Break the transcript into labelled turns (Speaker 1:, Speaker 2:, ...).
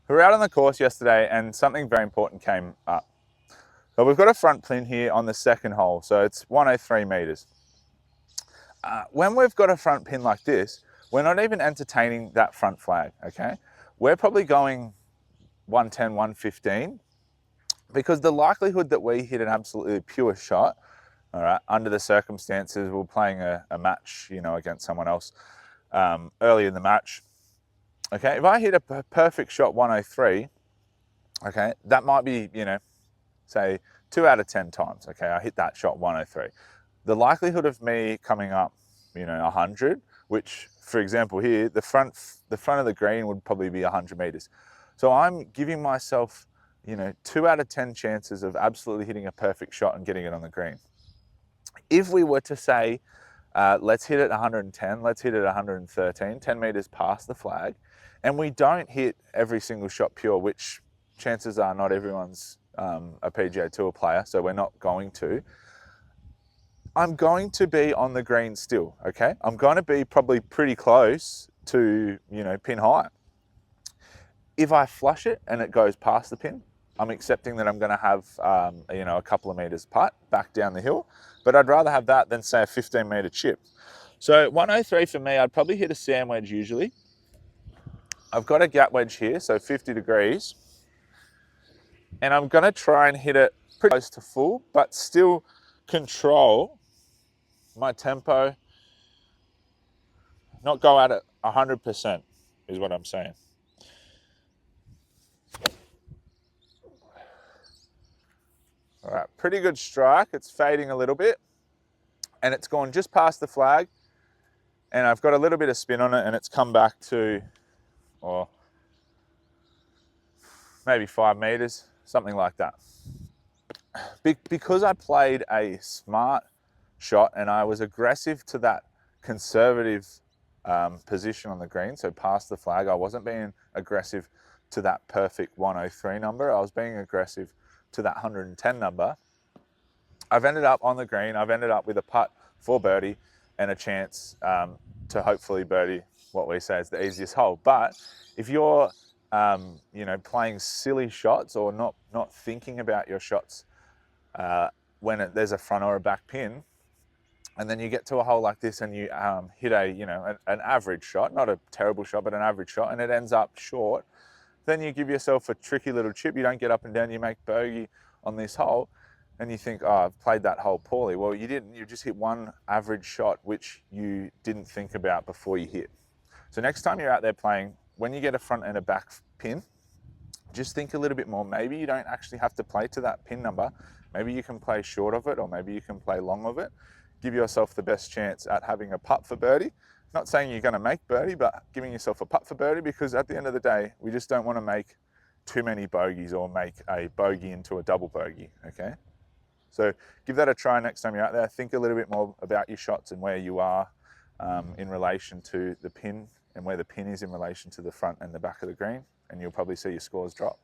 Speaker 1: We were out on the course yesterday and something very important came up. So we've got a front pin here on the second hole, so it's 103 meters. When we've got a front pin like this, we're not even entertaining that front flag, okay? We're probably going 110, 115, because the likelihood that we hit an absolutely pure shot, all right, under the circumstances, we're playing a match, against someone else early in the match. Okay, if I hit a perfect shot 103, okay, that might be, say 2 out of 10 times, okay, I hit that shot 103. The likelihood of me coming up, 100, which, for example, here, the front of the green would probably be 100 meters. So I'm giving myself, 2 out of 10 chances of absolutely hitting a perfect shot and getting it on the green. If we were to say, let's hit it 110, let's hit it 113, 10 meters past the flag, and we don't hit every single shot pure, which chances are not everyone's a PGA Tour player, so we're not going to. I'm going to be on the green still, okay? I'm going to be probably pretty close to, pin high. If I flush it and it goes past the pin, I'm accepting that I'm going to have, a couple of meters putt back down the hill, but I'd rather have that than say a 15-meter chip. So 103 for me, I'd probably hit a sand wedge usually. I've got a gap wedge here, so 50 degrees, and I'm going to try and hit it pretty close to full, but still control my tempo, not go at it 100% is what I'm saying. All right, pretty good strike. It's fading a little bit and it's gone just past the flag, and I've got a little bit of spin on it and it's come back to, or maybe 5 meters, something like that. Because I played a smart shot and I was aggressive to that conservative position on the green, so past the flag, I wasn't being aggressive to that perfect 103 number. I was being aggressive to that 110 number. I've ended up on the green. I've ended up with a putt for birdie and a chance to hopefully birdie what we say is the easiest hole. But if you're playing silly shots or not thinking about your shots when there's a front or a back pin, and then you get to a hole like this and you hit an average shot, not a terrible shot, but an average shot, and it ends up short, then you give yourself a tricky little chip. You don't get up and down, you make bogey on this hole, and you think, oh, I've played that hole poorly. Well, you didn't. You just hit one average shot, which you didn't think about before you hit. So next time you're out there playing, when you get a front and a back pin, just think a little bit more. Maybe you don't actually have to play to that pin number. Maybe you can play short of it, or maybe you can play long of it. Give yourself the best chance at having a putt for birdie. Not saying you're going to make birdie, but giving yourself a putt for birdie, because at the end of the day, we just don't want to make too many bogeys or make a bogey into a double bogey, okay? So give that a try next time you're out there. Think a little bit more about your shots and where you are in relation to the pin and where the pin is in relation to the front and the back of the green, and you'll probably see your scores drop.